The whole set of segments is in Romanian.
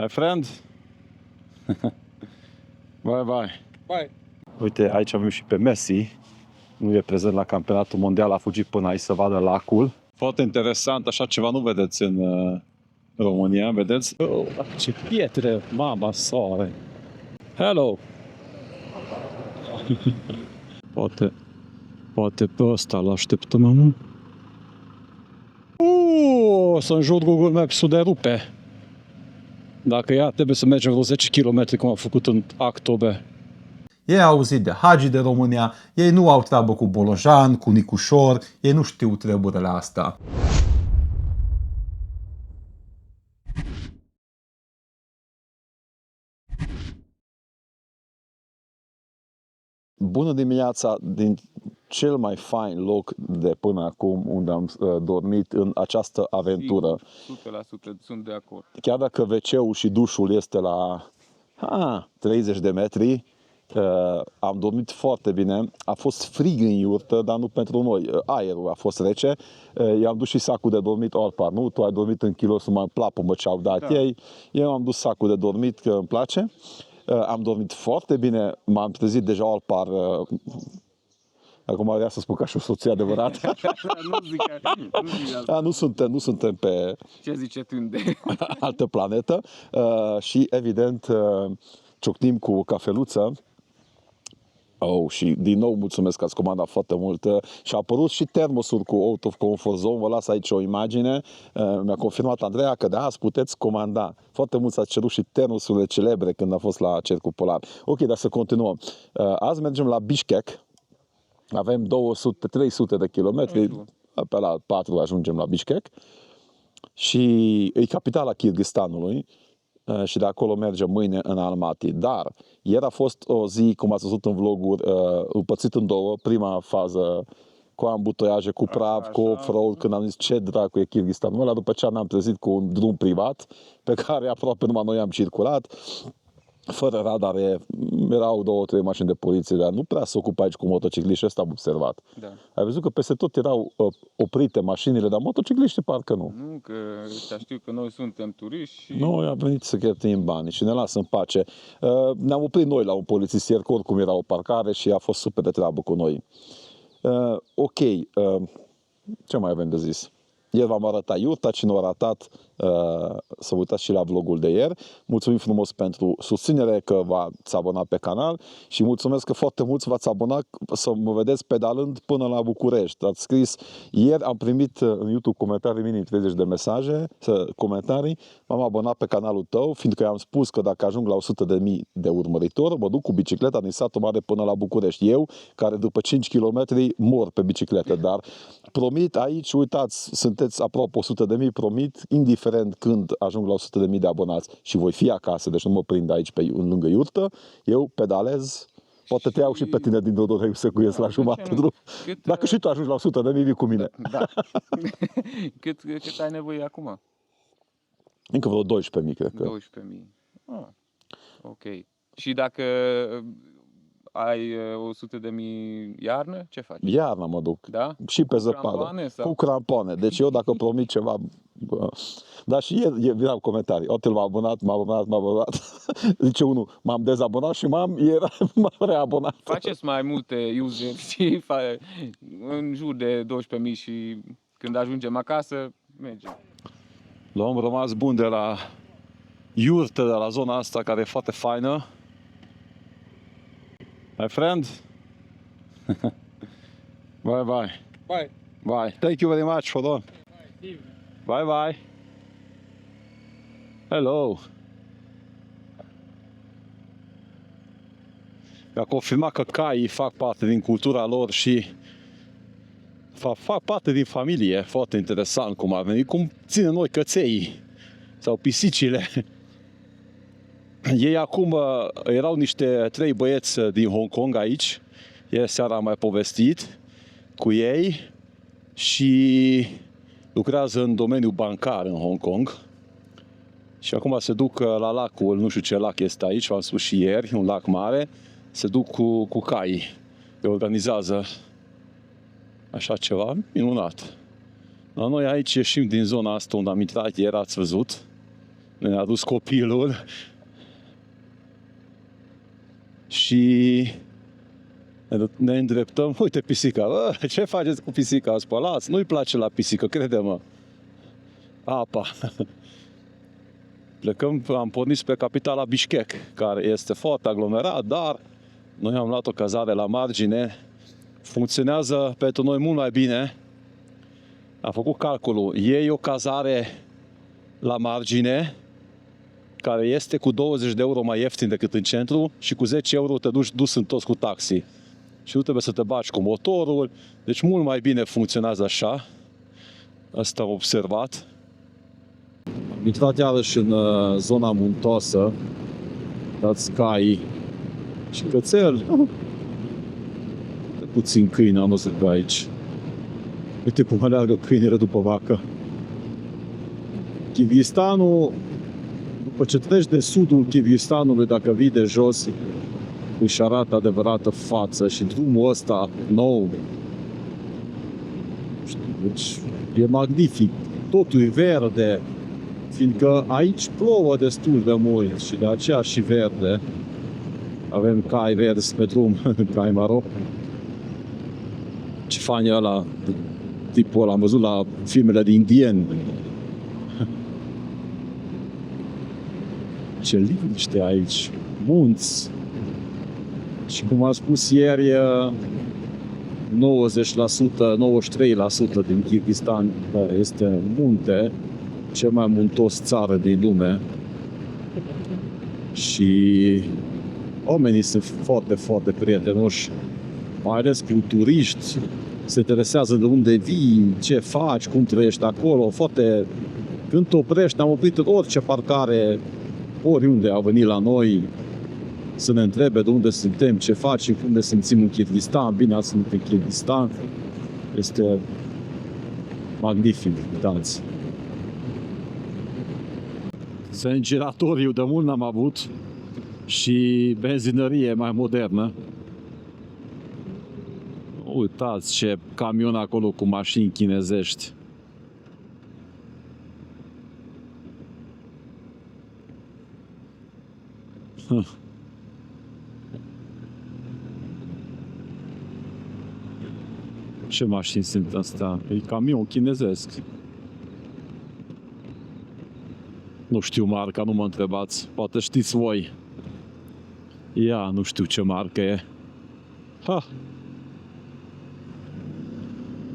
My friend? Bye bye. Bye. Uite, aici avem și pe Messi. Nu e prezent la campionatul mondial, a fugit până aici să vadă lacul. Foarte interesant, așa ceva nu vedeți în România, vedeți? Oh, ce pietre, mama soare. Hello! Poate pe ăsta l-așteptăm acum. Să-mi jur Google Maps-ul de rupe. Dacă ea trebuie să mergem vreo 10 km cum am făcut în Actobe. Ei au auzit de Hagi de România, ei nu au treabă cu Bolojan, cu Nicușor, ei nu știu treburile astea. Bună dimineața din cel mai fain loc de până acum unde am dormit în această aventură. 100% sunt de acord. Chiar dacă WC-ul și dușul este la 30 de metri, am dormit foarte bine. A fost frig în iurtă, dar nu pentru noi. Aerul a fost rece. I-am dus și sacul de dormit Orpar, nu? Tu ai dormit în kilosul mai plapă, ce au dat ei. Eu am dus sacul de dormit, că îmi place. Am dormit foarte bine, m-am trezit deja Orpar. Acum vrea să spun ca și o soție adevărată. Nu suntem pe Ce zice Tunde? altă planetă. Și evident ciocnim cu cafeluță. Și din nou mulțumesc că ați comandat foarte mult. Și a apărut și termosul cu Out of Comfort Zone. Vă las aici o imagine. Mi-a confirmat Andreea că de azi puteți comanda. Foarte mult s-a cerut și termosurile celebre când a fost la Cercul Polar. Ok, dar să continuăm. Azi mergem la Bishkek. Avem 300 de kilometri. Pe la 4 ajungem la Bishkek. Și e capitala Kyrgyzstanului. Și de acolo mergem mâine în Almaty. Dar ieri a fost o zi, cum ați văzut în vloguri, împărțit în două. Prima fază cu ambutoiaje, cu praf, cu off-road, când am zis ce dracu e Kyrgyzstanul ăla. După ce ne-am trezit cu un drum privat pe care aproape numai noi am circulat. Fără radare, erau 2-3 mașini de poliție, dar nu prea se ocupă aici cu motocicliști, ăsta am observat. Da. Ai văzut că peste tot erau oprite mașinile, dar motocicliștii parcă nu. Nu, că știu că noi suntem turiști și... Noi am venit să cheltuim bani și ne lasă în pace. Ne-am oprit noi la un polițist ieri, că oricum era o parcare și a fost super de treabă cu noi. Ok, ce mai avem de zis? Ieri v-am arătat iurta, cine a ratat să uitați și la vlogul de ieri. Mulțumim frumos pentru susținere, că v-ați abonat pe canal și mulțumesc că foarte mulți v-ați abonat să mă vedeți pedalând până la București. Ați scris, ieri am primit în YouTube comentarii minim 30 de mesaje, comentarii, m-am abonat pe canalul tău, fiindcă i-am spus că dacă ajung la 100.000 de urmăritori, mă duc cu bicicleta din Satul Mare până la București. Eu, care după 5 km mor pe bicicletă, dar promit aici, uitați, sunteți aproape 100.000, promit, indiferent când ajung la 100.000 de abonați și voi fi acasă, deci nu mă prind aici în lângă iurtă, eu pedalez, poate te iau și pe tine din Dodoreu să cuiesc la jumătate drum. Dacă și tu ajungi la 100.000, vii cu mine. Da. cât ai nevoie acum? Încă vreo 12.000, cred că. 12.000. Ok. Și dacă ai 100.000 iarnă, ce faci? Iarna mă duc. Da? Și pe Cu zăpadă. crampoane sau? Cu crampoane. Deci eu dacă promit ceva... Dar și ieri veneau comentarii. Otel m-a abonat. Zice unul, m-am dezabonat și m-am reabonat. Faceți mai multe user și în jur de 12.000 și când ajungem acasă, mergem. L-am rămas bun de la iurtă, de la zona asta care e foarte faină. My friend? Bye bye. Bye. Bye. Thank you very much for all. Bye bye. Hello. Mi-a confirmat că caii fac parte din cultura lor și fac parte din familie. Foarte interesant cum ar veni. Cum ținem noi căței sau pisicile. Ei acum erau niște 3 băieți din Hong Kong aici. Ieri seara am mai povestit cu ei și lucrează în domeniul bancar în Hong Kong. Și acum se duc la lacul, nu știu ce lac este aici, v-am spus și ieri, un lac mare. Se duc cu caii. Organizează așa ceva minunat. La noi aici ieșim din zona asta unde am intrat ieri, ați văzut. Ne-a dus copilul și ne îndreptăm. Uite pisica, bă, ce faceți cu pisica? O spălați? Nu-i place la pisică, crede-mă. Apa. Plecăm, am pornit spre capitala Bishkek, care este foarte aglomerat, dar noi am luat o cazare la margine. Funcționează pentru noi mult mai bine. Am făcut calculul. Iei o cazare la margine, care este cu 20 de euro mai ieftin decât în centru și cu 10 euro te duci dus întors cu taxi. Și nu trebuie să te bagi cu motorul, deci mult mai bine funcționează așa. Asta am observat. Am intrat iarăși în zona muntoasă, dați cai și cățel. Puțin câini am văzut pe aici. Uite cum aleargă câinile după vacă. Kirghistanul, după ce treci de sudul Kirghistanului, dacă vii de jos, își arată adevărată față și drumul ăsta nou. Deci e magnific, totul e verde, fiindcă aici plouă destul de mult și de aceea și verde. Avem cai verzi pe drum, cai maro. Ce fain e ăla, tipul ăla, am văzut la filmele de indieni. Ce liniște aici, munți. Și cum am spus ieri, 90%, 93% din Kirghistan este munte, cel mai muntos țară din lume. Și oamenii sunt foarte, foarte prietenoși, mai ales cu turiști, se interesează de unde vii, ce faci, cum trăiești acolo, foarte... Când te oprești, am oprit în orice parcare, oriunde a venit la noi, să ne întrebe de unde suntem, ce facem, cum ne simțim în Kirghistan. Bine ați venit în Kirghistan. Este magnific, uitați. Giratoriu de mult n-am avut și benzinărie mai modernă. Uitați ce camion acolo cu mașini chinezești. Ce mașini sunt astea? E camion chinezesc. Nu știu marca, nu mă întrebați. Poate știți voi. Ia, nu știu ce marcă e. Ha!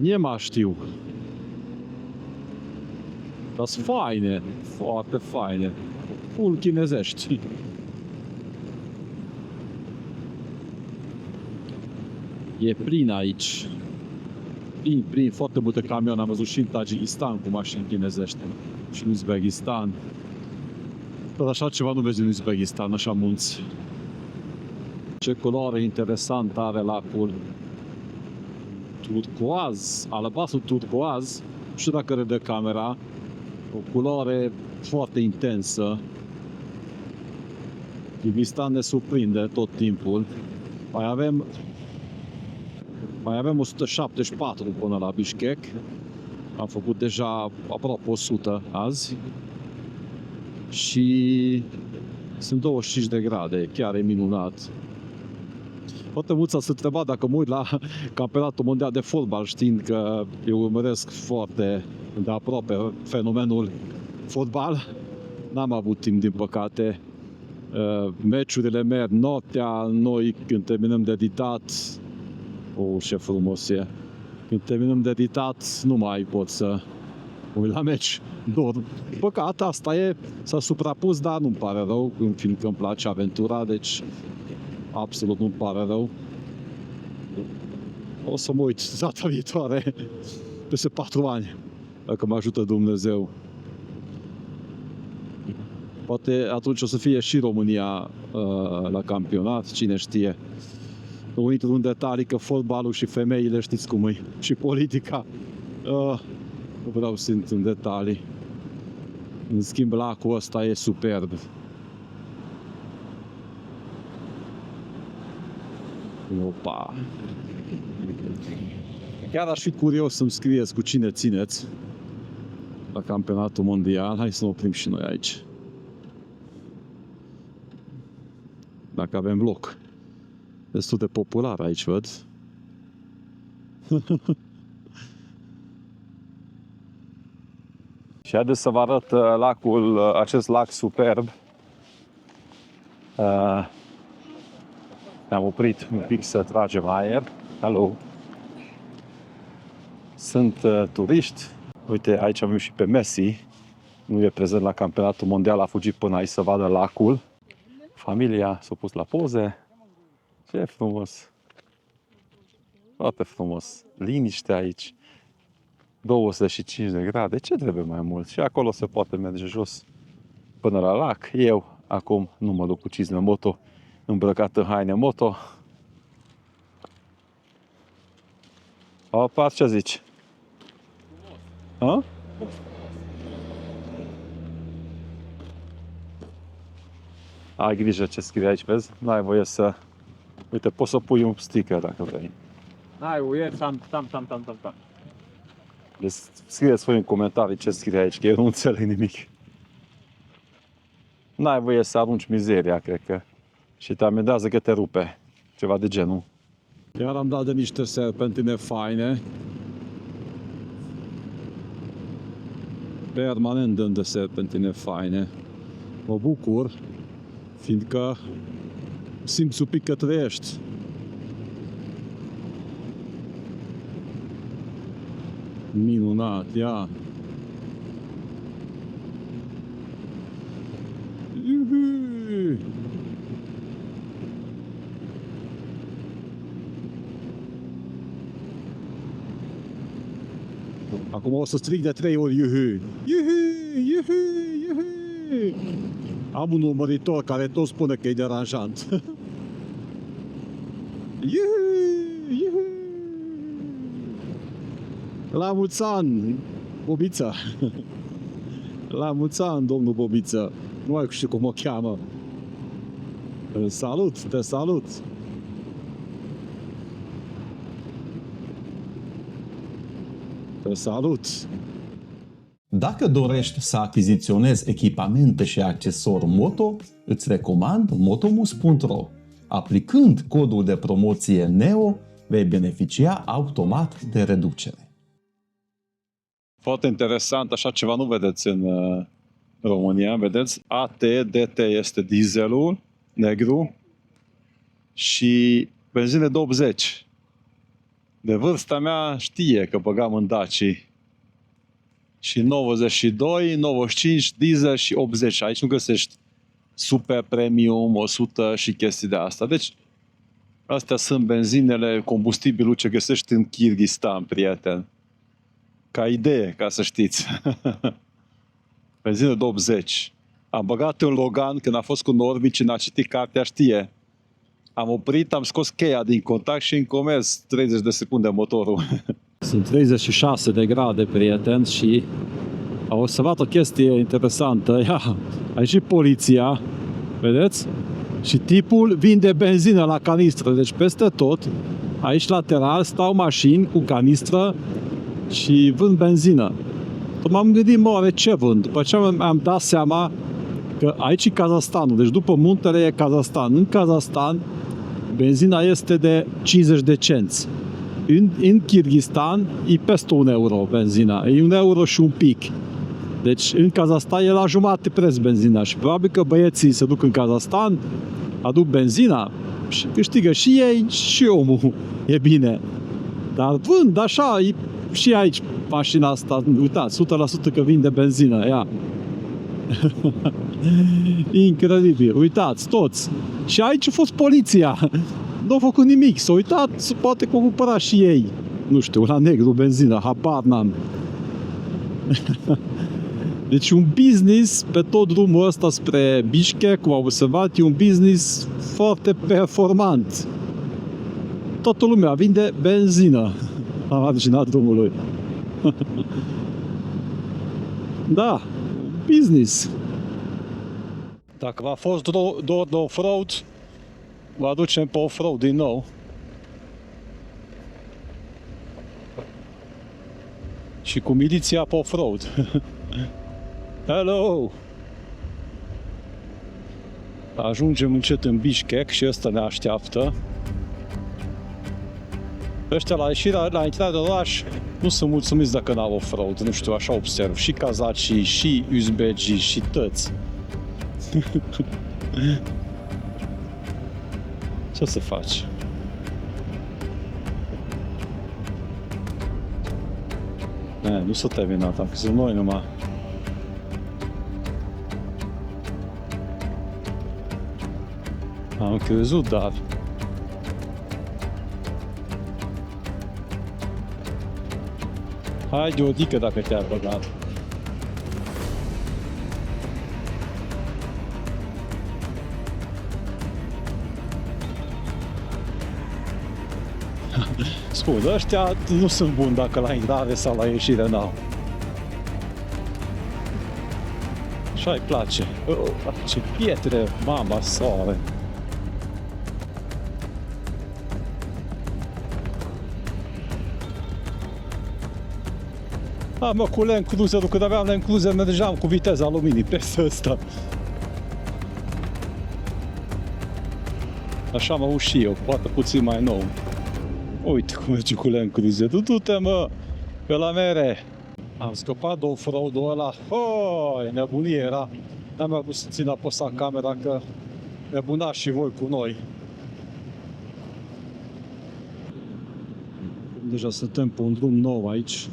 Nie mai știu. Dar sunt faine. Foarte faine. Full chinezești. E plin aici. Plin, foarte multe camioane. Am văzut și în Tajikistan cu mașini chinezești. Și în Uzbekistan. Dar așa ceva nu vezi în Uzbekistan, așa munți. Ce culoare interesantă are lacul. Turcoaz, albastru turcoaz. Nu știu dacă râde camera. O culoare foarte intensă. Kirghistan ne surprinde tot timpul. Mai avem 174 până la Bishkek. Am făcut deja aproape 100 azi. Și sunt 25 de grade, chiar e minunat. Foarte mulți s-a întrebat dacă mă uit la campionatul mondial de fotbal, știind că eu urmăresc foarte de aproape fenomenul fotbal. N-am avut timp, din păcate. Meciurile merg noaptea, noi când terminăm de editat, ce frumos e. Când terminăm de editat, nu mai pot să uit la meci. Dorm. Păcat, asta e, s-a suprapus, dar nu-mi pare rău, fiindcă îmi place aventura, deci absolut nu-mi pare rău. O să mă uit data viitoare, peste 4 ani, dacă mă ajută Dumnezeu. Poate atunci o să fie și România la campionat, cine știe. Nu intru în detalii, că fotbalul și femeile știți cum e, și politica. Nu vreau să intru în detalii. În schimb, lacul ăsta e superb. Opa! Chiar aș fi curios să-mi scrieți cu cine țineți la campionatul mondial. Hai să ne oprim și noi aici. dacă avem loc. Destul de popular aici, văd. Și haideți să vă arăt lacul, acest lac superb. Ne-am oprit un pic să tragem aer. Alo! Sunt turiști. Uite, aici avem și pe Messi. Nu e prezent la campionatul mondial, a fugit până aici să vadă lacul. Familia s-a pus la poze. Ce frumos! Foarte frumos. Liniște aici. 25 de grade. Ce trebuie mai mult? Și acolo se poate merge jos până la lac. Eu acum nu mă duc cu cizme moto, îmbrăcat în haine moto. Opa, ce zici? Ha? Ai grijă ce scrie aici, vezi? N-ai voie să... Uite, poți să pui un sticker dacă vrei. Ai, uite, tam. Deci scrieți voi în comentarii ce scrie aici, că eu nu înțeleg nimic. N-ai voie să arunci mizeria, cred că. Și te amendează că te rupe. Ceva de genul. Iar am dat de niște serpentine faine. Permanent dăm de serpentine faine. Mă bucur, fiindcă simți un pic că trăiești. Minunat, ia! Iuhu! Acum o să strig de 3 ori iuhu! Iuhu! Iuhu! Iuhu! Am un urmăritor care tot spune că e deranjant. Iuhu! Iuhu! La mulți ani, Bobița! La mulți ani, domnul Bobiță! Nu mai știu cum o cheamă. Te salut, te salut! Te salut! Dacă dorești să achiziționezi echipamente și accesori moto, îți recomand motomus.ro. Aplicând codul de promoție NEO, vei beneficia automat de reducere. Foarte interesant, așa ceva nu vedeți în România, vedeți? AT-DT este dieselul negru și benzină de 80. De vârsta mea știe că băgam în Daci. Și 92, 95 diesel și 80. Aici nu găsești super premium, 100 și chestii de asta. Deci astea sunt benzinele, combustibilul ce găsești în Kyrgyzstan, prieten. Ca idee, ca să știți. Benzină de 80. Am băgat un Logan când a fost cu Norvi, cine a citit cartea știe. Am oprit, am scos cheia din contact și în comerț 30 de secunde motorul. Sunt 36 de grade, prieten, și am observat o chestie interesantă. Ia, aici și poliția, vedeți? Și tipul vinde benzină la canistră, deci peste tot, aici lateral stau mașini cu canistră și vând benzină. M-am gândit, mă, oare ce vând? După ce am dat seama că aici e Kazahstanul, deci după muntele e Kazahstan. În Kazahstan, benzina este de 50 de cenți. În Kyrgyzstan e peste 1 euro benzina, e 1 euro și un pic. Deci în Kazahstan e la jumate preț benzina și probabil că băieții se duc în Kazahstan, aduc benzina și câștigă și ei și omul. E bine. Dar vând așa, e și aici mașina asta, uitați, 100% că vinde benzină, ia. Incredibil, uitați, toți. Și aici a fost poliția. Nu au făcut nimic, s-au uitat, poate că au cumpărat și ei. Nu știu, la negru, benzină, habar n-am. Deci un business pe tot drumul ăsta spre Bishkek, cum au observat, e un business foarte performant. Toată lumea vinde benzină la marginea drumului. Da, business. Dacă v-a fost dor de off-road, vă aducem pe off-road din nou. Și cu miliția pe off-road. Hello! Ajungem încet în Bishkek și ăsta ne așteaptă. Ăștia la intrarea de oraș nu sunt mulțumiți dacă n-au off-road, nu știu, așa observ. Și kazacii, și uzbegii, și toți. Ce să faci? Nu s-a terminat, am crezut noi numai. Am crezut, dar... Hai de odică dacă te-ai băgat. Spun, ăștia nu sunt buni dacă la intrare sau la ieșire n-au. Așa-i place. Ce pietre, mama, soare. Mă, cu Land Cruiser-ul, când aveam Land Cruiser, mergeam cu viteza luminii peste ăsta. Așa mă uit și eu, poate puțin mai nou. Uite cum merge cu Land Cruiser. Du-te, mă, pe la mere. Am scăpat de off-road-ul ăla. Hoi, nebunie era. N-am mai vrut să țin apăsat camera, că nebunați și voi cu noi. Deja suntem pe un drum nou aici.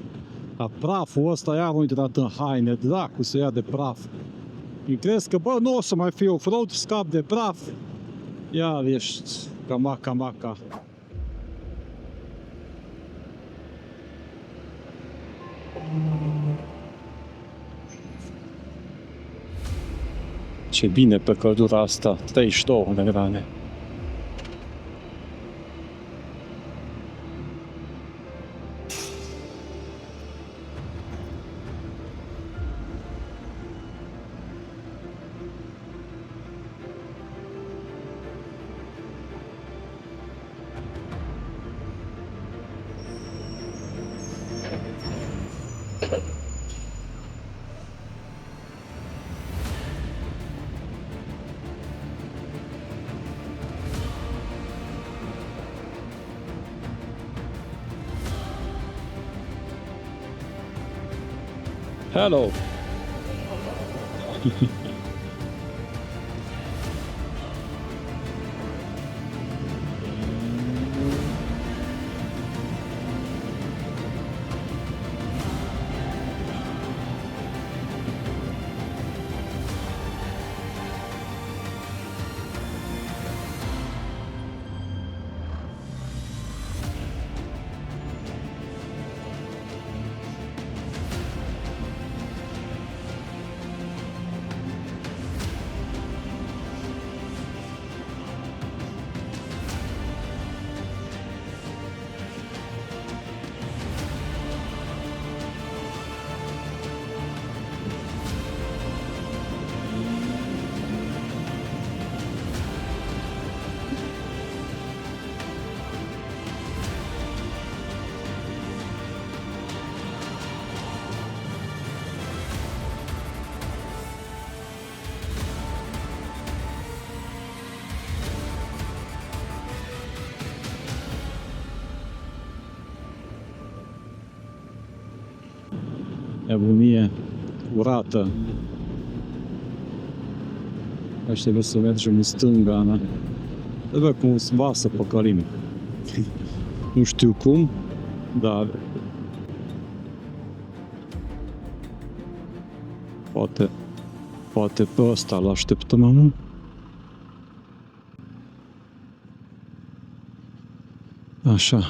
Dar praful ăsta iar a intrat în haine, dracu să ia de praf. Îmi crezi că, bă, nu o să mai fie off-road, scap de praf. Iar ești camaca. Ce bine pe căldura asta, 32 de grade. Hello. Nebunie curată. Aici trebuie să mergem în stânga, da? Trebuie cumva să păcălim. Nu știu cum, dar poate pe ăsta l-așteptăm acum. Așa.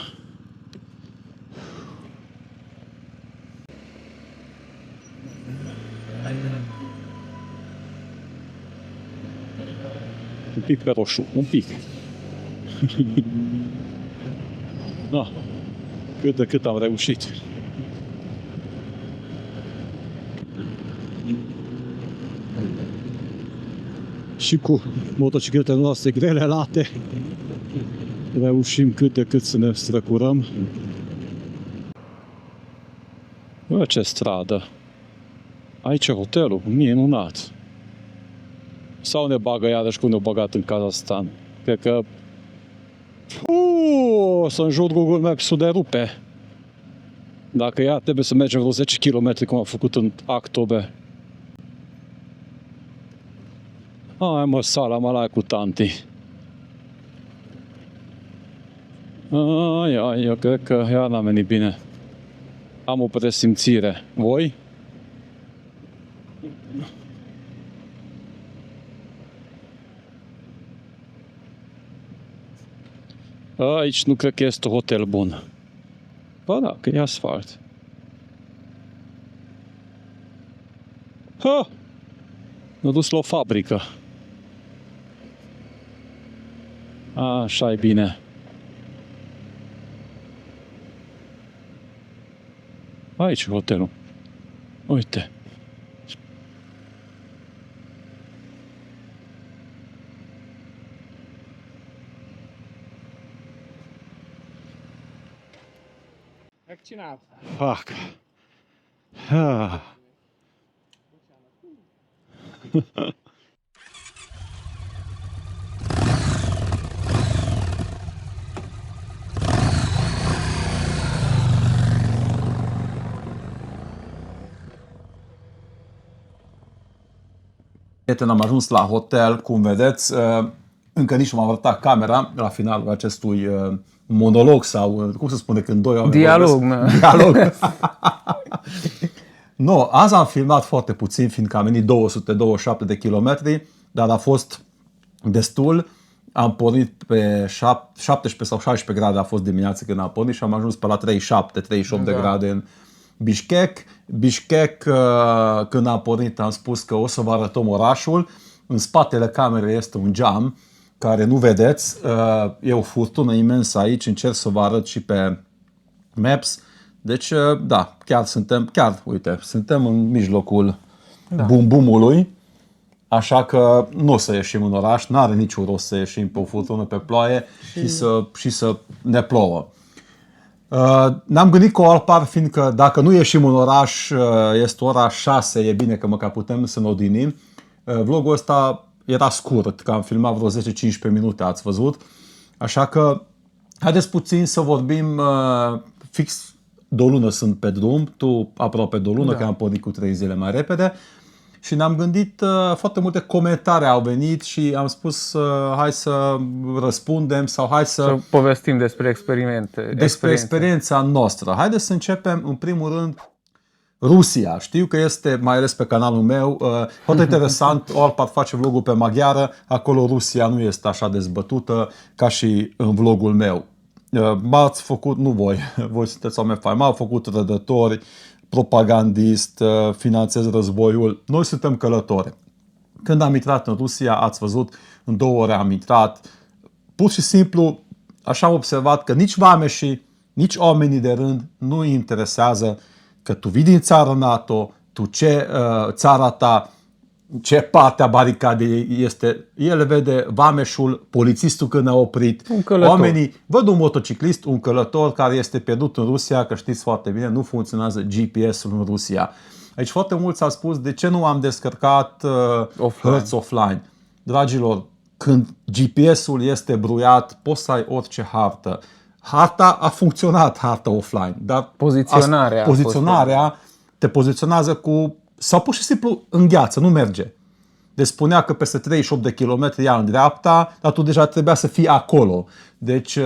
Un pic pe roșu, un pic. Da, cât de cât am reușit. Și cu motocicletele noastre grele late reușim cât de cât să ne strecurăm. Bă, ce stradă! Aici e hotelul, minunat! Sau ne bagă iarăși cum ne-au băgat în Kazahstan. Cred că o să-mi jur Google Maps-ul de rupe. Dacă ea trebuie să mergem vreo 10 km cum am făcut în octombrie. Hai mă, sala mă cu tanti. Ai, eu cred că iar n-am venit bine. Am o presimțire. Voi? Aici nu cred că este un hotel bun. Ba da, că e asfalt. Ha! M-a dus la o fabrică. Așa e bine. Aici e hotelul. Uite. Vaccinat. Fuck. Ah. Prieten, am ajuns la hotel, cum vedeți, încă nici nu m-am arătat camera la finalul acestui monolog sau, cum se spune când doi oameni Dialog, vorbesc? Dialog. No, azi am filmat foarte puțin, fiindcă am venit 227 de kilometri, dar a fost destul. Am pornit pe 17 sau 16 grade, a fost dimineața când am pornit și am ajuns pe la 37-38 de grade în Bishkek. Bishkek, când am pornit, am spus că o să vă arătăm orașul. În spatele camerei este un geam care nu vedeți. E o furtună imensă aici, încerc să vă arăt și pe Maps. Deci, da, uite, suntem în mijlocul bum-bumului. Așa că nu o să ieșim în oraș, n-are niciun rost să ieșim pe o furtună pe ploaie și să ne plouă. Ne-am gândit cu Alpar, fiindcă dacă nu ieșim în oraș, este ora 6, e bine că măcar putem să ne odinim. Vlogul ăsta era scurt, că am filmat vreo 10-15 minute, ați văzut. Așa că haideți puțin să vorbim fix de o lună sunt pe drum, tu aproape de o lună, că am pornit cu 3 zile mai repede. Și ne-am gândit, foarte multe comentarii au venit și am spus hai să răspundem sau hai să povestim despre experimente. Despre experiența noastră. Haideți să începem în primul rând Rusia. Știu că este, mai ales pe canalul meu, foarte interesant, Alpar face vlogul pe maghiară, acolo Rusia nu este așa dezbătută ca și în vlogul meu. M-ați făcut, nu voi, voi sunteți oameni faini, m-au făcut rădători, propagandist, finanțez războiul. Noi suntem călători. Când am intrat în Rusia, ați văzut, în 2 ore am intrat. Pur și simplu, așa am observat că nici vameșii, nici oamenii de rând nu îi interesează că tu vii din țară NATO, tu ce țara ta, ce parte a baricadei este. El vede vameșul, polițistul când a oprit, oamenii. Văd un motociclist, un călător care este pierdut în Rusia, că știți foarte bine, nu funcționează GPS-ul în Rusia. Aici foarte mulți au spus de ce nu am descărcat hărți offline. Dragilor, când GPS-ul este bruiat, poți să ai orice hartă. Harta a funcționat, harta offline, dar poziționarea te poziționează cu, sau pur și simplu în gheață, nu merge. Deci spunea că peste 38 de kilometri ia în dreapta, dar tu deja trebuia să fii acolo. Deci,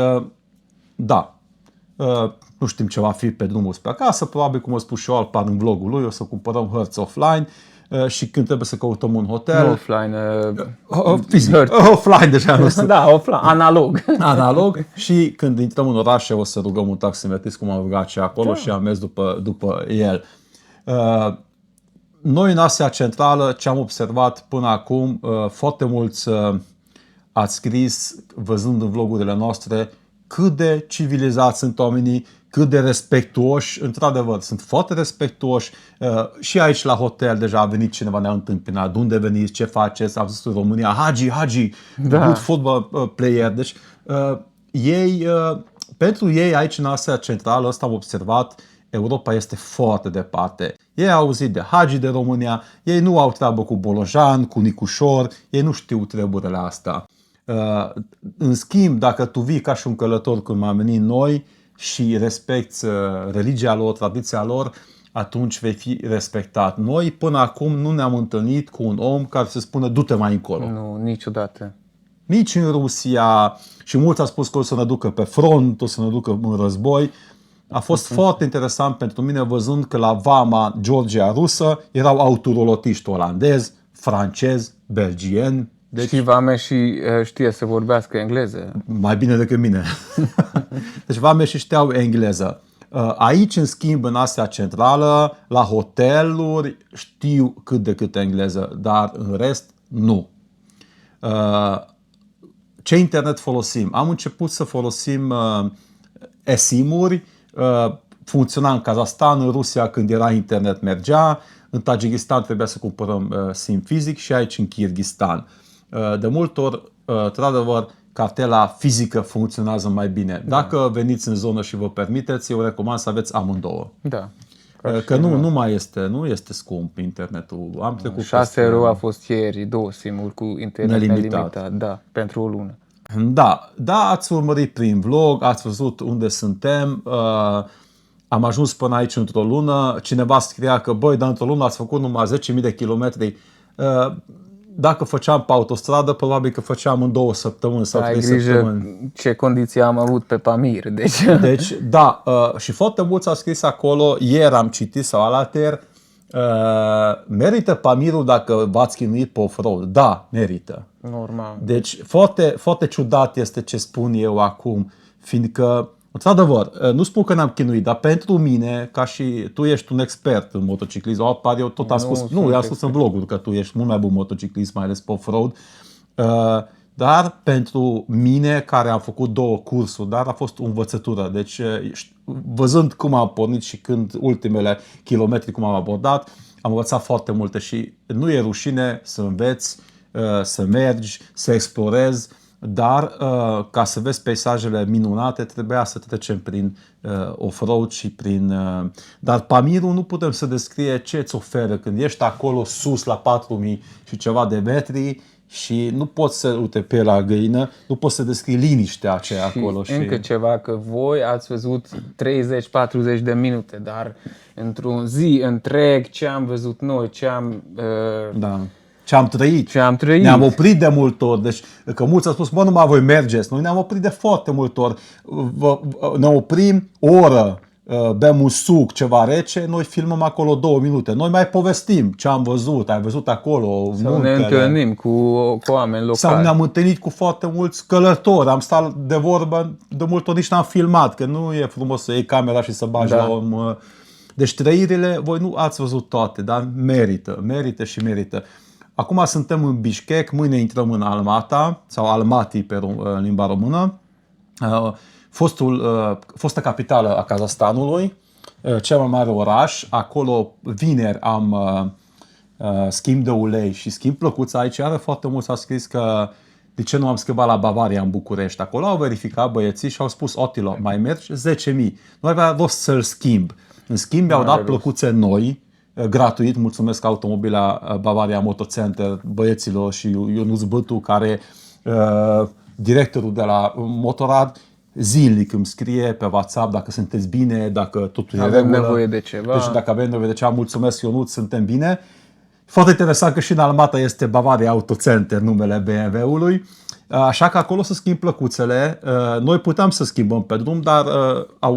da, nu știm ce va fi pe drumul spre acasă, probabil, cum a spus și eu Alpar în vlogul lui, o să cumpărăm hărți offline și când trebuie să căutăm un hotel... Nu offline, fizic. Offline deja nu sunt. Da, offline, analog. Analog. Și când intrăm în oraș, o să rugăm un taximetrist, cum am rugat și acolo, și am mers după el. Noi în Asia Centrală, ce am observat până acum, foarte mulți ați scris, văzând în vlogurile noastre, cât de civilizați sunt oamenii, cât de respectuoși. Într-adevăr, sunt foarte respectuoși. Și aici la hotel deja a venit cineva, ne-a întâmpinat. De unde veniți, ce faceți? Am zis în România, Hagi, good football player. Deci, pentru ei aici în Asia Centrală, ăsta am observat, Europa este foarte departe. Ei au auzit de Hagi de România, ei nu au treabă cu Bolojan, cu Nicușor, ei nu știu treburile astea. În schimb, dacă tu vii ca și un călător cum am venit noi și respecti religia lor, tradiția lor, atunci vei fi respectat. Noi până acum nu ne-am întâlnit cu un om care să spună du-te mai încolo. Nu, niciodată. Nici în Rusia, și mulți au spus că o să ne ducă pe front, o să ne ducă în război. A fost foarte interesant pentru mine văzând că la vama Georgia rusă erau autorotiști olandezi, francezi, belgieni. Deci și vame și știe să vorbească engleză. Mai bine decât mine. Deci vame și știau engleză. Aici, în schimb, în Asia Centrală, la hoteluri, știu cât de cât engleză, dar în rest, nu. Ce internet folosim? Am început să folosim eSIM-uri, funcționa în Kazahstan, în Rusia când era internet mergea, în Tajikistan trebuia să cumpărăm SIM fizic și aici în Kyrgyzstan. De multe ori, într-adevăr, cartela fizică funcționează mai bine. Dacă veniți în zonă și vă permiteți, eu recomand să aveți amândouă. Da. Că nu este scump internetul. Am trecut 6 euro a fost ieri, 2 SIM-uri cu internet nelimitat. Da, pentru o lună. Da, ați urmărit prin vlog, ați văzut unde suntem. Am ajuns până aici într-o lună. Cineva scria că, băi, dar într-o lună ați făcut numai 10.000 de kilometri. Dacă făceam pe autostradă, probabil că făceam în 2 săptămâni sau 3 săptămâni. Ce condiții am avut pe Pamir. Deci da, și foarte mulți au scris acolo, ieri am citit sau alater, merită Pamirul dacă v-ați chinuit pe off-road? Da, merită. Normal. Deci foarte, foarte ciudat este ce spun eu acum, fiindcă, într-adevăr, nu spun că ne-am chinuit, dar pentru mine, ca și tu ești un expert în motociclism, eu tot am spus, eu am spus în vlogul că tu ești mult mai bun motociclist, mai ales pe off-road, dar pentru mine, care am făcut 2 cursuri, dar a fost o învățătură. Deci, văzând cum am pornit și când ultimele kilometri, cum am abordat, am învățat foarte multe și nu e rușine să înveți, să mergi, să explorezi, dar ca să vezi peisajele minunate, trebuia să trecem prin off-road și prin... Dar Pamirul nu putem să descrie ce îți oferă când ești acolo sus la 4000 și ceva de metri și nu poți să, uite, pe la găină, nu poți să descrii liniștea aceea și acolo. Încă ceva, că voi ați văzut 30-40 de minute, dar într-o zi întreg ce am văzut noi, ce am... Da. Ce am trăit. Ne-am oprit de multe ori. Deci, că mulți au spus, bă, numai voi mergeți. Noi ne-am oprit de foarte multe ori. Ne oprim o oră, bem un suc, ceva rece, noi filmăm acolo 2 minute. Noi mai povestim ce am văzut, ai văzut acolo. Sau ne întâlnim cu oameni locali. Sau ne-am întâlnit cu foarte mulți călători. Am stat de vorbă, de multe ori nici n-am filmat, că nu e frumos să iei camera și să bagi la om. Deci trăirile, voi nu ați văzut toate, dar merită și merită. Acum suntem în Bishkek, mâine intrăm în Almata, sau Almaty în limba română, fosta capitală a Kazahstanului, cel mai mare oraș. Acolo vineri am schimb de ulei și schimb plăcuța. Aici are foarte mulți au scris că de ce nu am schimbat la Bavaria în București. Acolo au verificat băieții și au spus, Otilo, mai mergi 10.000. Nu avea rost să-l schimb. În schimb, mi-au dat plăcuțe noi, gratuit, mulțumesc Automobila Bavaria Motocenter, băieților și Ionuț Bătu, care directorul de la Motorrad, zilnic îmi scrie pe WhatsApp dacă sunteți bine, dacă totul e în regulă. Avem nevoie de ceva. Deci dacă avem nevoie de ceva, mulțumesc Ionuț, suntem bine. Foarte interesant că și în Almata este Bavaria Autocenter, numele BMW-ului. Așa că acolo să schimb plăcuțele. Noi puteam să schimbăm pe drum, dar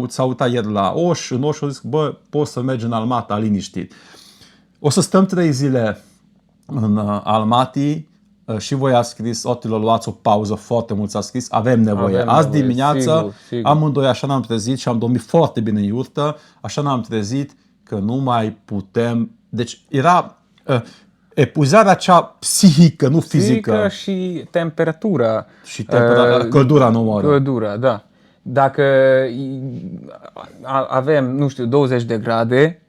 s-a uitat ieri la Oș. În Oș au zis, bă, poți să mergi în Almata liniștit. O să stăm 3 zile în Almaty și voi ați scris, Otilo, luați o pauză, foarte mulți a scris, avem nevoie. Azi dimineață, sigur. amândoi așa ne-am trezit și am dormit foarte bine în iurtă, așa ne-am trezit că nu mai putem. Deci era... epuizarea cea psihică, nu fizică. Și temperatura. Și căldura nu moară. Căldura, da. Dacă avem, nu știu, 20 de grade,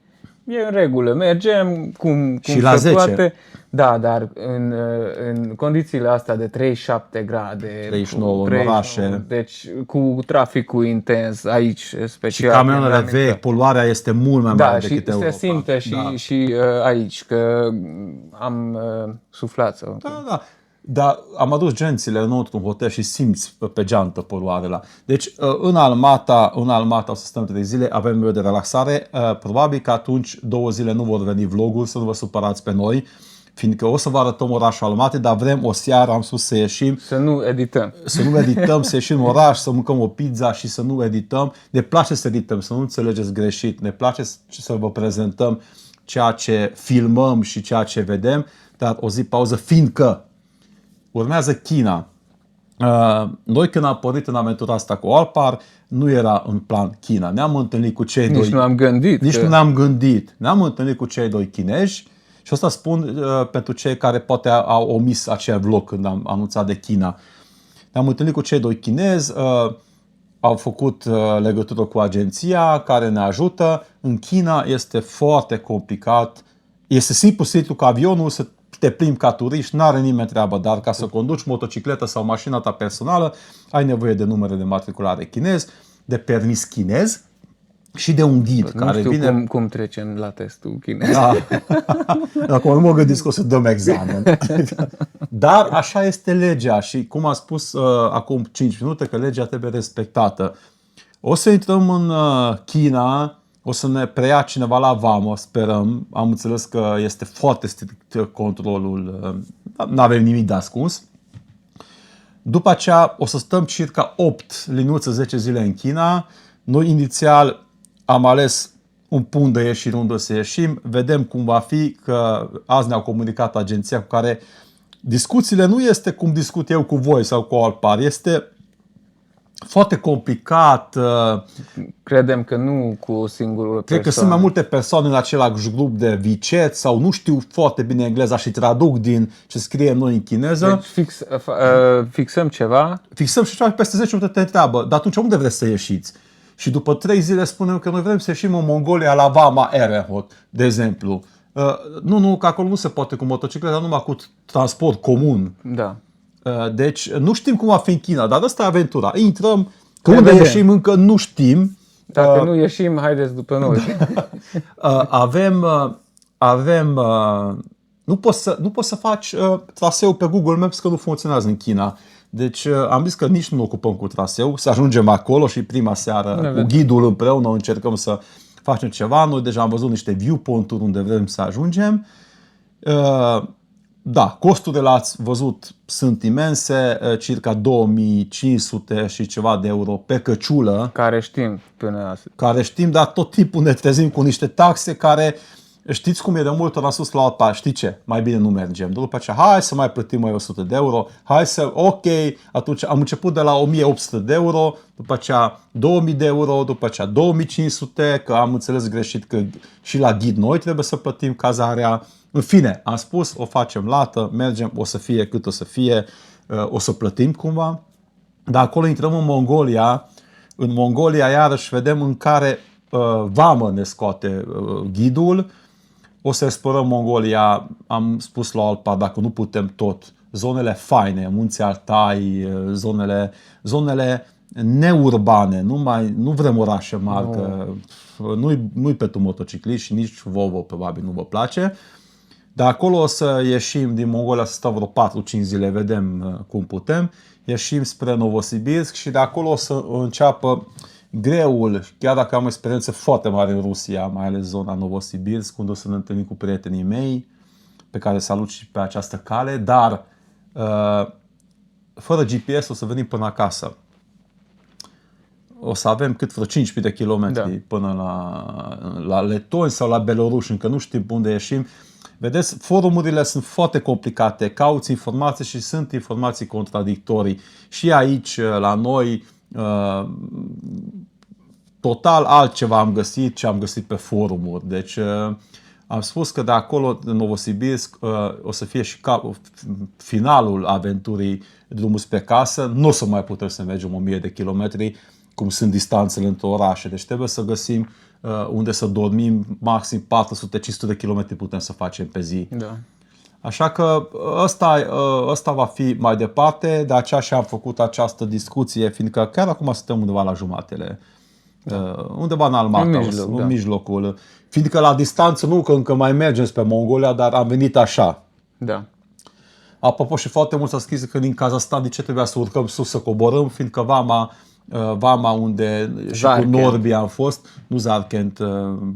e în regulă. Mergem cum și la se 10. poate. Da, dar în condițiile astea de 37 grade, 39 în orașe. deci cu traficul intens aici, Și special. camioanele vechi, poluarea este mult mai mare Da, decât și Europa. se simte și aici că am suflat sau. Da. Dar am adus gențile înăuntru în hotel și simți pe geantă poluarea. Deci în Almata o să stăm 3 zile, avem nevoie de relaxare. Probabil că atunci 2 zile nu vor veni vloguri, să nu vă supărați pe noi, fiindcă o să vă arătăm orașul Almatei, dar vrem o seară, am spus, să ieșim. Să nu edităm. Să nu edităm, să ieșim în oraș, să mâncăm o pizza și să nu edităm. Ne place să edităm, să nu înțelegeți greșit. Ne place să vă prezentăm ceea ce filmăm și ceea ce vedem, dar o zi pauză, fiindcă urmează China. Noi când am pornit în aventura asta cu Alpar, nu era în plan China. Ne-am întâlnit cu cei doi. Nici nu am gândit. Nici nu ne-am gândit. Ne-am întâlnit cu cei doi chinezi și asta spun pentru cei care poate au omis acel vlog când am anunțat de China. Ne-am întâlnit cu cei doi chinezi, au făcut legătură cu agenția care ne ajută. În China este foarte complicat. Este simplu cu avionul să te plimbi ca turiști, n-are nimeni treabă, dar ca să conduci motocicletă sau mașina ta personală, ai nevoie de numere de matriculare chinez, de permis chinez și de un ghid Nu care știu vine... cum trecem la testul chinez. Da. Acum nu mă gândesc că o să dăm examen. Dar așa este legea și cum am spus acum 5 minute că legea trebuie respectată. O să intrăm în China, o să ne preia cineva la vamă, sperăm. Am înțeles că este foarte strict controlul, nu avem nimic de ascuns. După aceea o să stăm circa 8 liniuțe, 10 zile în China. Noi inițial am ales un punct de ieșire unde o să ieșim. Vedem cum va fi, că azi ne-au comunicat agenția cu care discuțiile nu este cum discut eu cu voi sau cu Alpar. Este foarte complicat. Credem că nu cu o singură persoană. Cred că sunt mai multe persoane în același grup de vicet sau nu știu foarte bine engleza și traduc din ce scrie noi în chineză. Deci fixăm ceva. Fixăm și ceva peste 10 minute te întreabă, dar atunci unde vreți să ieșiți? Și după 3 zile spunem că noi vrem să ieșim în Mongolia la Vama Erenhot, de exemplu. Nu, că acolo nu se poate cu motocicleta, numai cu transport comun. Da. Deci nu știm cum va fi în China, dar asta e aventura. Intrăm, că unde ieșim încă nu știm. Dacă nu ieșim, haideți după noi. Nu poți să faci traseul pe Google Maps că nu funcționează în China. Deci am zis că nici nu ne ocupăm cu traseu, să ajungem acolo și prima seară cu ghidul împreună încercăm să facem ceva. Noi deja am văzut niște viewpoint-uri unde vrem să ajungem. Da, costurile ați văzut sunt imense, circa 2500 și ceva de euro pe căciulă. Care știm până astăzi. Care știm, dar tot timpul ne trezim cu niște taxe care, știți cum e de mult ori am spus la alta, știi ce, mai bine nu mergem. După aceea, hai să mai plătim mai 100 de euro, atunci am început de la 1800 de euro, după aceea 2000 de euro, după aceea 2500, că am înțeles greșit că și la ghid noi trebuie să plătim cazarea. În fine, am spus, o facem lată, mergem, o să fie cât o să fie, o să plătim cumva. Dar acolo intrăm în Mongolia. În Mongolia, iarăși, vedem în care vamă ne scoate ghidul. O să explorăm Mongolia, am spus la Alpa, dacă nu putem tot, zonele faine, munții Altai, zonele neurbane, nu vrem orașe mari, că nu-i pentru motocicliști și nici Volvo probabil nu vă place. Dar acolo o să ieșim din Mongolia, să stau vreo 4-5 zile, vedem cum putem. Ieșim spre Novosibirsk și de acolo o să înceapă greul, chiar dacă am o experiență foarte mare în Rusia, mai ales zona Novosibirsk, unde o să ne întâlnim cu prietenii mei, pe care salut și pe această cale, dar fără GPS o să venim până acasă. O să avem cât vreo 5.000 de kilometri până la letoni sau la beloruși, încă nu știm unde ieșim. Vedeți, forumurile sunt foarte complicate, cauți informații și sunt informații contradictorii. Și aici, la noi, total altceva am găsit ce am găsit pe forumuri. Deci am spus că de acolo, în Novosibirsk, o să fie și finalul aventurii drumul spre casă. Nu o să mai putem să mergem 1000 de kilometri, cum sunt distanțele între orașe. Deci trebuie să găsim unde să dormim, maxim 400-500 de kilometri putem să facem pe zi. Da. Așa că ăsta va fi mai departe, de aceea și am făcut această discuție, fiindcă chiar acum suntem undeva la jumatele, undeva în Almata, În mijloc, în da. mijlocul. Fiindcă la distanță nu că încă mai mergem spre Mongolia, dar am venit așa. Da. Apropo, și foarte mult s-a scris că din Kazahstan de ce trebuia să urcăm sus, să coborâm, fiindcă vama unde și cu Zarkent. Norbi am fost, nu Zarkent,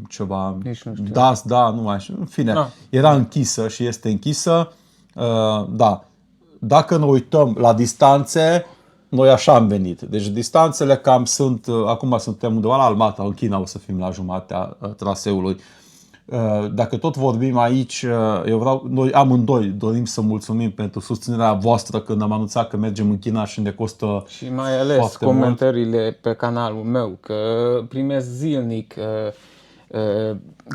ceva, Nici nu știu. da, nu mai știu, în fine, Ah. era închisă și este închisă, da. Dacă ne uităm la distanțe, noi așa am venit. Deci distanțele cam sunt, acum suntem undeva la Almata, în China o să fim la jumatea traseului. Dacă tot vorbim aici, noi amândoi dorim să mulțumim pentru susținerea voastră când am anunțat că mergem în China și ne costă Și mai ales foarte comentariile pe canalul meu, că primesc zilnic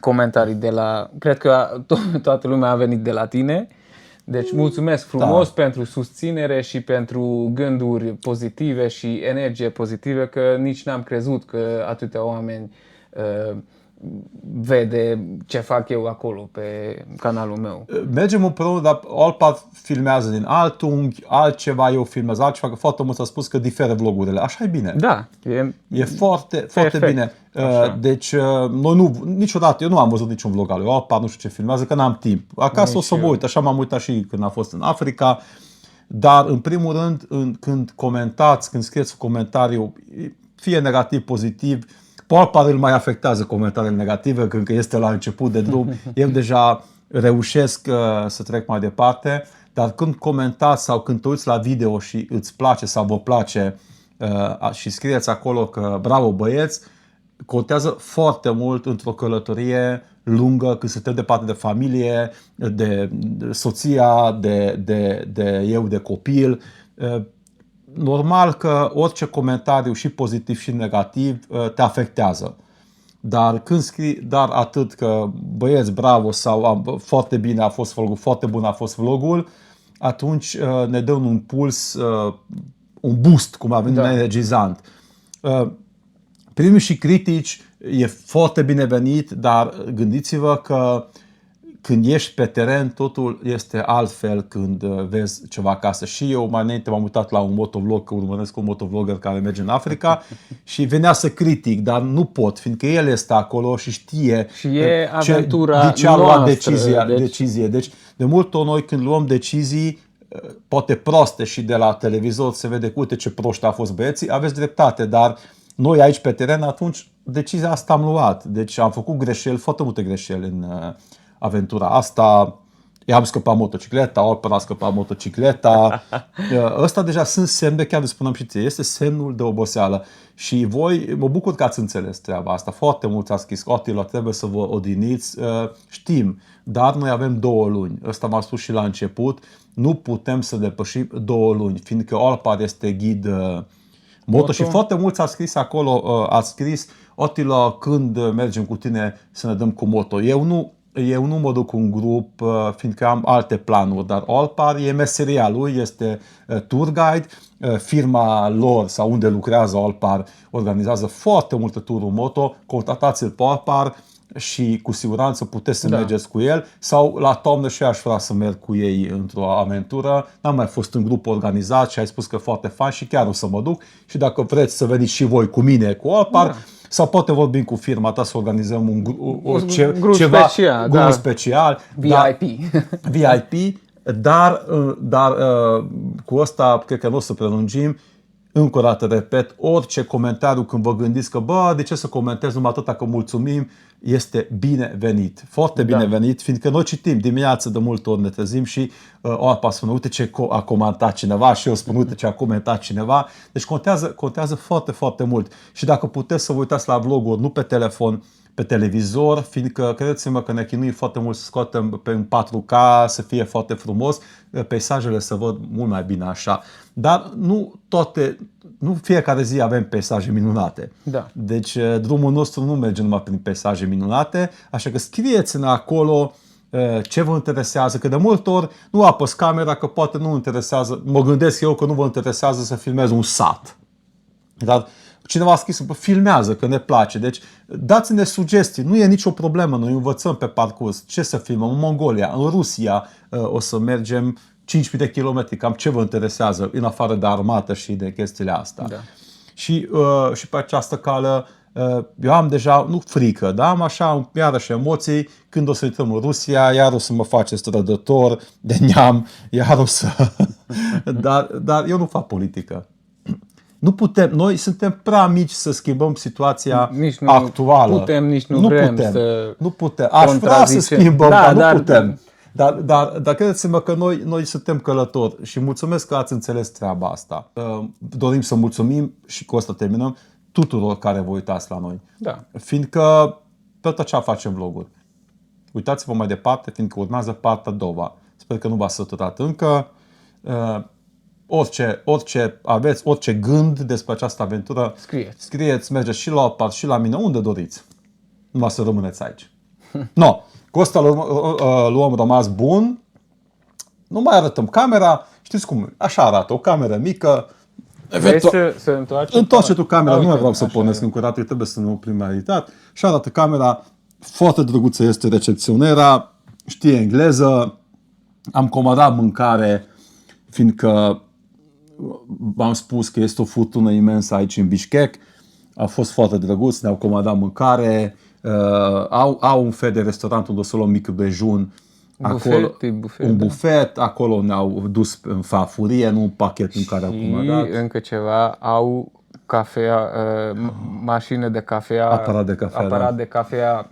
comentarii de la... Cred că toată lumea a venit de la tine. Deci mulțumesc frumos pentru susținere și pentru gânduri pozitive și energie pozitivă, că nici n-am crezut că atâtea oameni vede ce fac eu acolo pe canalul meu. Mergem împreună, dar Alpa filmează din alt unghi, altceva eu filmez altceva, că foarte mult s-a spus că diferă vlogurile. Așa e bine. Da, E foarte, foarte Perfect. bine. Deci, noi niciodată, eu nu am văzut niciun vlog al lui Alpa, nu știu ce filmează, că n-am timp. Acasă o să mă uit, așa m-am uitat și când am fost în Africa. Dar, în primul rând, când comentați, când scrieți un comentariu, fie negativ, pozitiv, pe Alpa îl mai afectează comentariile negative, când că este la început de drum. Eu deja reușesc să trec mai departe, dar când comentați sau când te uiți la video și îți place sau vă place și scrieți acolo că bravo băieți, contează foarte mult într-o călătorie lungă, când suntem departe de familie, de soția, de eu, de copil. Normal că orice comentariu, și pozitiv și negativ, te afectează. Dar când scrii dar atât că băieți, bravo, sau foarte bine a fost vlogul, foarte bun a fost vlogul, atunci ne dă un impuls, un boost, cum avem, un energizant. Primii și critici e foarte binevenit, dar gândiți-vă că când ești pe teren, totul este altfel când vezi ceva acasă. Și eu mai înainte m-am uitat la un motovlog, că urmăresc un motovlogger care merge în Africa și venea să critic, dar nu pot, fiindcă el este acolo și știe și e aventura de ce a luat noastră, decizie. Deci, de multe ori noi când luăm decizii, poate proaste și de la televizor se vede că uite ce proști a fost băieții, aveți dreptate, dar noi aici pe teren, atunci decizia asta am luat. Deci am făcut greșeli, foarte multe greșeli în aventura asta. I-am scăpat motocicleta, Alper a scăpat motocicleta. Ăsta deja sunt semne, chiar spuneam și ție, este semnul de oboseală. Și voi, mă bucur că ați înțeles treaba asta. Foarte mulți ați scris, Otilo, trebuie să vă odiniți. Știm, dar noi avem 2 luni. Ăsta m-a spus și la început. Nu putem să depășim 2 luni, fiindcă Alper este ghid moto și foarte mulți ați scris acolo, ați scris, Otilo, când mergem cu tine să ne dăm cu moto? Eu nu mă duc cu un grup, fiindcă am alte planuri, dar Alpar e meseria lui, este tour guide, firma lor sau unde lucrează Alpar organizează foarte multe tururi moto, contactați-l pe Alpar și cu siguranță puteți să mergeți cu el, sau la toamnă și eu aș vrea să merg cu ei într-o aventură. N-am mai fost în grup organizat și ai spus că e foarte fain și chiar o să mă duc și dacă vreți să veniți și voi cu mine cu Alpar, sau poate vorbim cu firma ta să organizăm un grup special, grup special, VIP. VIP, dar cu asta cred că nu o să prelungim. Încă o dată repet, orice comentariu când vă gândiți că de ce să comentez numai atâta, că mulțumim, este binevenit. Foarte binevenit, fiindcă noi citim dimineața, de multe ori ne trezim și Alpa spune, uite ce a comentat cineva și eu spun, uite ce a comentat cineva. Deci contează foarte, foarte mult. Și dacă puteți să vă uitați la vloguri, nu pe telefon, pe televizor, fiindcă credeți-mă că ne chinuim foarte mult să scoatem pe un 4K, să fie foarte frumos, peisajele se văd mult mai bine așa. Dar nu fiecare zi avem peisaje minunate. Da. Deci drumul nostru nu merge numai prin peisaje minunate, așa că scrieți-ne acolo ce vă interesează, că de multe ori nu apăs camera, că poate nu interesează, mă gândesc eu că nu vă interesează să filmez un sat. Dar cineva a scris, filmează că ne place. Deci dați-ne sugestii, nu e nicio problemă, noi învățăm pe parcurs ce să filmăm în Mongolia, în Rusia, o să mergem 5.000 de kilometri, cam ce vă interesează, în afară de armată și de chestiile astea. Da. Și pe această cale eu am deja, nu frică, dar am așa iarăși emoții când o să intrăm în Rusia, iar o să mă faceți trădător de neam, iar o să... dar eu nu fac politică. Nu putem, noi suntem prea mici să schimbăm situația Nici nu actuală. putem, nici nu vrem putem, să nu putem. Aș vrea să schimbăm, dar nu putem. Dar credeți-mă că noi suntem călători și mulțumesc că ați înțeles treaba asta. Dorim să mulțumim și cu asta terminăm tuturor care vă uitați la noi. Da. Fiindcă tot așa facem vloguri. Uitați-vă mai departe, fiindcă urmează partea a doua. Sper că nu v-ați săturat încă. Orice aveți, orice gând despre această aventură, scrieți, mergeți și la o parte și la mine, unde doriți. Numai să rămâneți aici. No, cu asta luăm rămas bun. Nu mai arătăm camera. Știți cum? Așa arată, o cameră mică. Vrei să întoarce? Întoarce tu camera, nu mai vreau să pornesc încă o dată, trebuie să ne oprim la editat. Și arată camera, foarte drăguță este recepționera, știe engleză, am comandat mâncare, fiindcă v-am spus că este o furtună imensă aici în Bishkek, a fost foarte drăguț, ne-au comandat mâncare, au un fel de restaurant unde o să luăm mic dejun, acolo, un bufet, acolo ne-au dus în farfurie, nu un pachet în care au comandat. Și încă ceva, au cafea, mașină de cafea, aparat de cafea.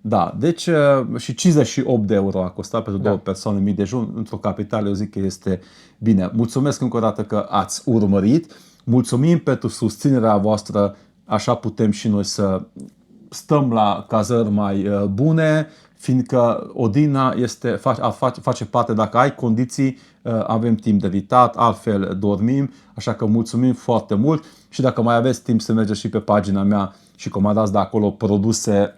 Da, deci și 58 de euro a costat pentru două persoane mic dejun într-o capitală, eu zic că este bine. Mulțumesc încă o dată că ați urmărit, mulțumim pentru susținerea voastră, așa putem și noi să stăm la cazări mai bune, fiindcă odihna face parte, dacă ai condiții, avem timp de evitat, altfel dormim, așa că mulțumim foarte mult și dacă mai aveți timp să mergeți și pe pagina mea și comandați de acolo produse,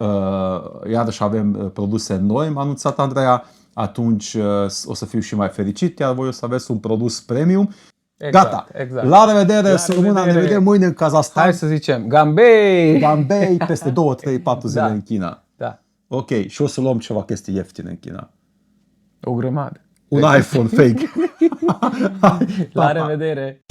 iarăși avem produse noi, m-a anunțat Andreea, atunci o să fiu și mai fericit, iar voi o să aveți un produs premium. Gata! Exact. La revedere, ne vedem mâine în Kazahstan. Hai să zicem, Gambei! Gambei peste 2, 3, 4 zile în China. Da. Ok, și o să luăm ceva chestii ieftine în China. O grămadă. Un iPhone fake. La revedere!